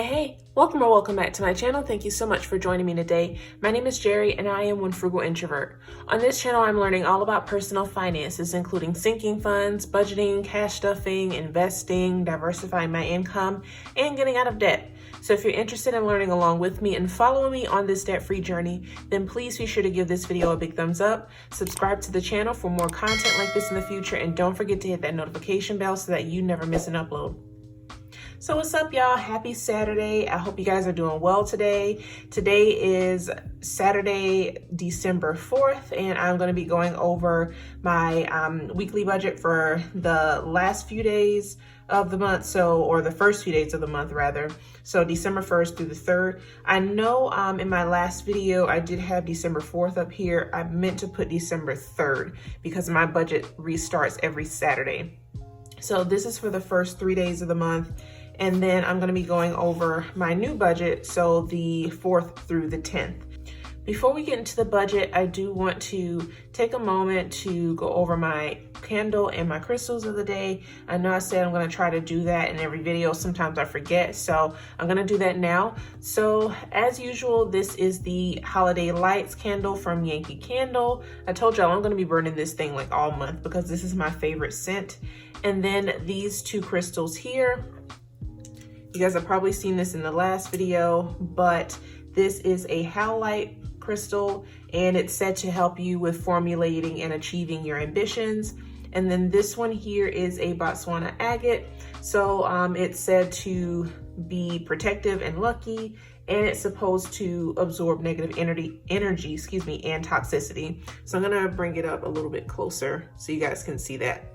Hey, welcome back to my channel. Thank you so much for joining me today. My name is Jerry and I am one Frugal Introvert. On this channel, I'm learning all about personal finances, including sinking funds, budgeting, cash stuffing, investing, diversifying my income, and getting out of debt. So if you're interested in learning along with me and following me on this debt-free journey, then please be sure to give this video a big thumbs up, subscribe to the channel for more content like this in the future, and don't forget to hit that notification bell so that you never miss an upload. So what's up, y'all? Happy Saturday. I hope you guys are doing well today. Today is Saturday, December 4th, and I'm going to be going over my weekly budget for the last few days of the month, or the first few days of the month rather. So December 1st through the 3rd. I know in my last video I did have December 4th up here. I meant to put December 3rd because my budget restarts every Saturday. So this is for the first 3 days of the month. And then I'm going to be going over my new budget, so the 4th through the 10th. Before we get into the budget, I do want to take a moment to go over my candle and my crystals of the day. I know I said I'm going to try to do that in every video. Sometimes I forget, so I'm going to do that now. So as usual, this is the Holiday Lights candle from Yankee Candle. I told y'all I'm going to be burning this thing like all month because this is my favorite scent. And then these two crystals here. You guys have probably seen this in the last video, but this is a howlite crystal and it's said to help you with formulating and achieving your ambitions. And then this one here is a Botswana agate. So it's said to be protective and lucky, and it's supposed to absorb negative energy, and toxicity. So I'm gonna bring it up a little bit closer so you guys can see that.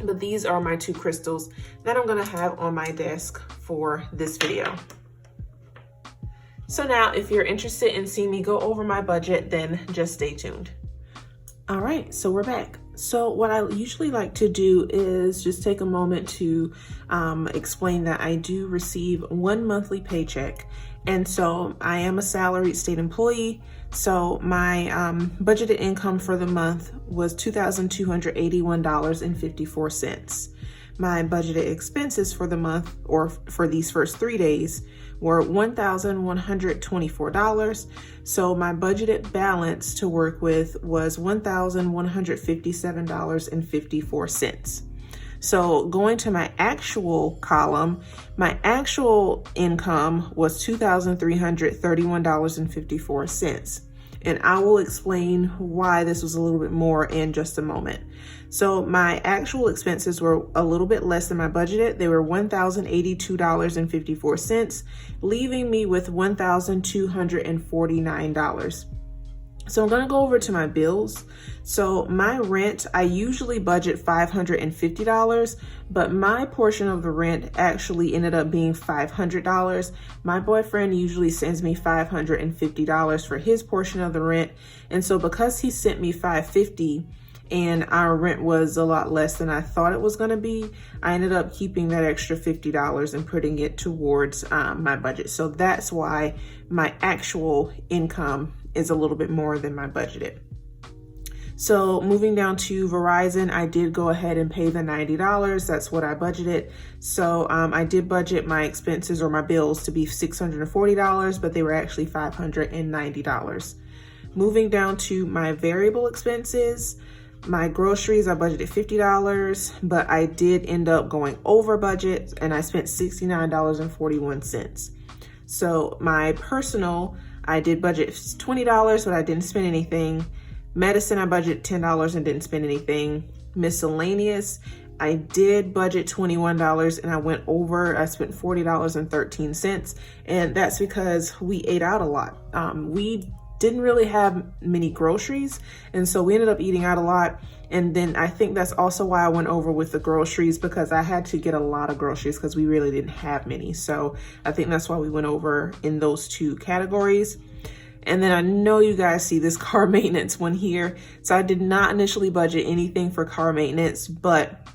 But these are my two crystals that I'm gonna have on my desk for this video. So now, if you're interested in seeing me go over my budget, then just stay tuned. All right, so we're back. So what I usually like to do is just take a moment to explain that I do receive one monthly paycheck. And so I am a salaried state employee. So my budgeted income for the month was $2,281.54. My budgeted expenses for the month, or for these first 3 days, were $1,124. So my budgeted balance to work with was $1,157.54. So going to my actual column, my actual income was $2,331.54. And I will explain why this was a little bit more in just a moment. So my actual expenses were a little bit less than my budgeted. They were $1,082.54, leaving me with $1,249. So I'm gonna go over to my bills. So my rent, I usually budget $550, but my portion of the rent actually ended up being $500. My boyfriend usually sends me $550 for his portion of the rent. And so because he sent me $550 and our rent was a lot less than I thought it was gonna be, I ended up keeping that extra $50 and putting it towards my budget. So that's why my actual income is a little bit more than my budgeted. So moving down to Verizon, I did go ahead and pay the $90. That's what I budgeted. So I did budget my expenses or my bills to be $640, but they were actually $590. Moving down to my variable expenses, my groceries, I budgeted $50, but I did end up going over budget and I spent $69.41. So my personal, I did budget $20, but I didn't spend anything. Medicine, I budgeted $10 and didn't spend anything. Miscellaneous, I did budget $21 and I went over. I spent $40.13. And that's because we ate out a lot. We didn't really have many groceries. And so we ended up eating out a lot. And then I think that's also why I went over with the groceries, because I had to get a lot of groceries because we really didn't have many. So I think that's why we went over in those two categories. And then I know you guys see this car maintenance one here. So I did not initially budget anything for car maintenance, but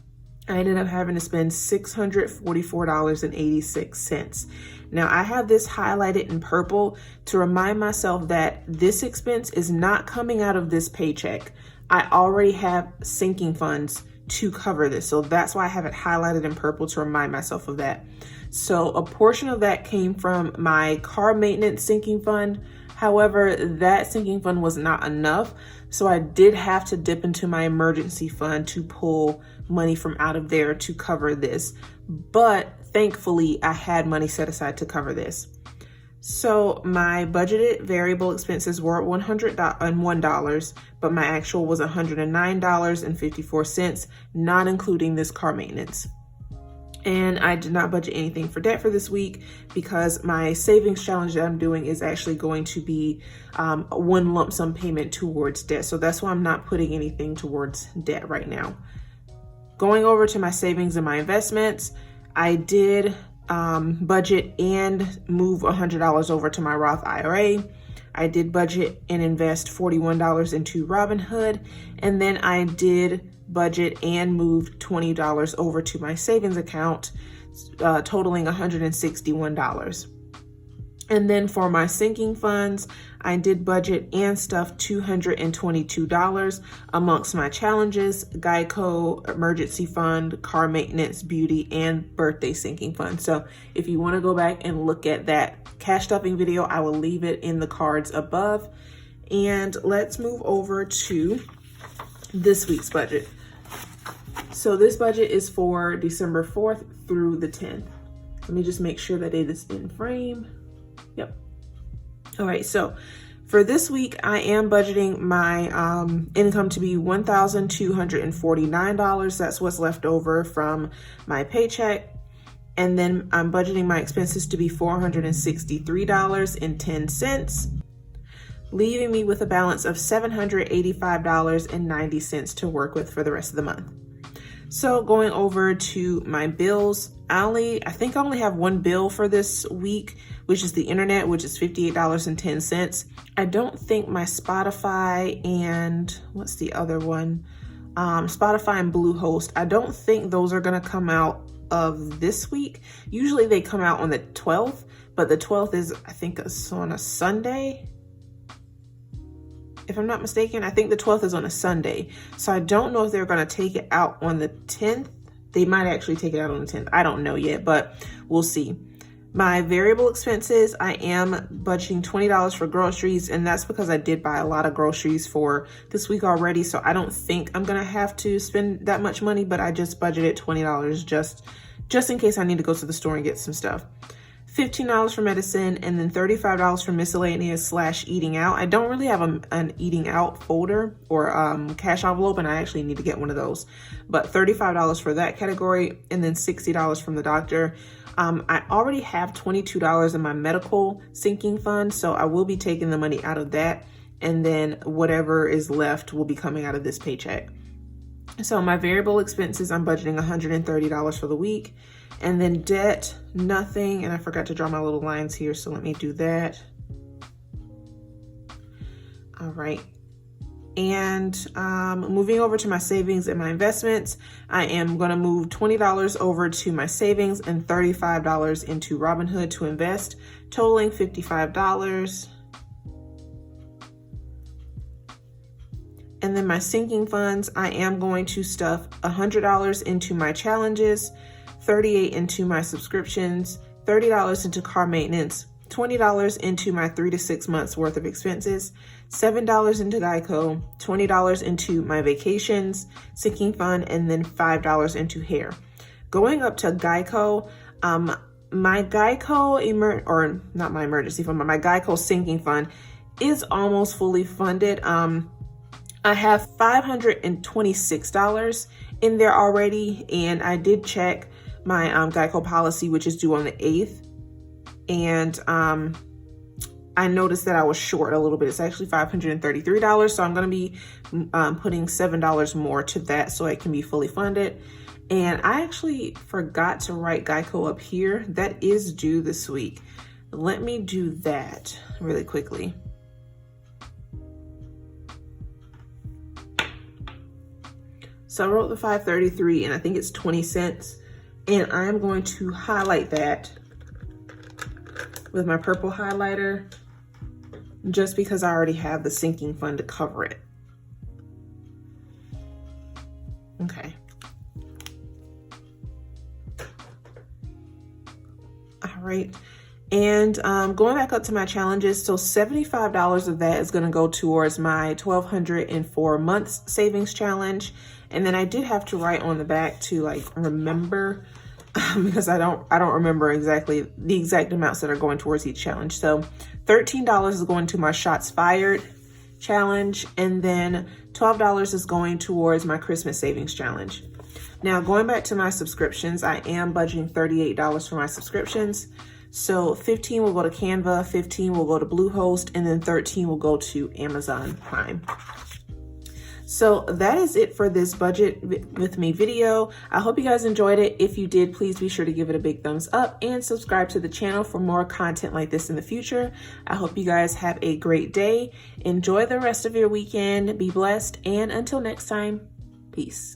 I ended up having to spend $644.86. Now I have this highlighted in purple to remind myself that this expense is not coming out of this paycheck. I already have sinking funds to cover this. So that's why I have it highlighted in purple to remind myself of that. So a portion of that came from my car maintenance sinking fund. However, that sinking fund was not enough. So I did have to dip into my emergency fund to pull money from out of there to cover this. But thankfully, I had money set aside to cover this. So my budgeted variable expenses were $101, but my actual was $109.54, not including this car maintenance. And I did not budget anything for debt for this week because my savings challenge that I'm doing is actually going to be one lump sum payment towards debt. So that's why I'm not putting anything towards debt right now. Going over to my savings and my investments, I did budget and move $100 over to my Roth IRA. I did budget and invest $41 into Robinhood, and then I did budget and move $20 over to my savings account, totaling $161. And then for my sinking funds, I did budget and stuff $222 amongst my challenges, Geico, emergency fund, car maintenance, beauty, and birthday sinking fund. So if you want to go back and look at that cash stuffing video, I will leave it in the cards above. And let's move over to this week's budget. So this budget is for December 4th through the 10th. Let me just make sure that it is in frame. Yep. All right, so for this week, I am budgeting my income to be $1,249. That's what's left over from my paycheck. And then I'm budgeting my expenses to be $463.10, leaving me with a balance of $785.90 to work with for the rest of the month. So going over to my bills, I think I only have one bill for this week, which is the internet, which is $58.10. I don't think my Spotify and what's the other one? Spotify and Bluehost. I don't think those are going to come out of this week. Usually they come out on the 12th, but the 12th is, I think, on a Sunday. If I'm not mistaken, I think the 12th is on a Sunday. So I don't know if they're going to take it out on the 10th. They might actually take it out on the 10th. I don't know yet, but we'll see. My variable expenses, I am budgeting $20 for groceries, and that's because I did buy a lot of groceries for this week already. So I don't think I'm going to have to spend that much money, but I just budgeted $20 just in case I need to go to the store and get some stuff. $15 for medicine, and then $35 for miscellaneous / eating out. I don't really have an eating out folder or cash envelope, and I actually need to get one of those. But $35 for that category, and then $60 from the doctor. I already have $22 in my medical sinking fund, so I will be taking the money out of that, and then whatever is left will be coming out of this paycheck. So my variable expenses, I'm budgeting $130 for the week. And then debt, nothing. And I forgot to draw my little lines here, so let me do that. All right. And moving over to my savings and my investments, I am going to move $20 over to my savings and $35 into Robinhood to invest, totaling $55. And then my sinking funds, I am going to stuff $100 into my challenges, $38 into my subscriptions, $30 into car maintenance, $20 into my 3 to 6 months worth of expenses, $7 into Geico, $20 into my vacations, sinking fund, and then $5 into hair. Going up to Geico, my Geico, not my emergency fund, but my Geico sinking fund is almost fully funded. I have $526 in there already, and I did check my Geico policy, which is due on the 8th. And I noticed that I was short a little bit. It's actually $533. So I'm going to be putting $7 more to that so it can be fully funded. And I actually forgot to write Geico up here. That is due this week. Let me do that really quickly. So I wrote the $533, and I think it's 20 cents. And I'm going to highlight that with my purple highlighter, just because I already have the sinking fund to cover it. Okay, right? And going back up to my challenges, so $75 of that is going to go towards my 1,204 months savings challenge. And then I did have to write on the back to like remember because I don't remember exactly the exact amounts that are going towards each challenge. So $13 is going to my shots fired challenge, and then $12 is going towards my Christmas savings challenge. Now going back to my subscriptions, I am budgeting $38 for my subscriptions. So 15 will go to Canva, 15 will go to Bluehost, and then 13 will go to Amazon Prime. So that is it for this budget with me video. I hope you guys enjoyed it. If you did, please be sure to give it a big thumbs up and subscribe to the channel for more content like this in the future. I hope you guys have a great day. Enjoy the rest of your weekend. Be blessed. And until next time, peace.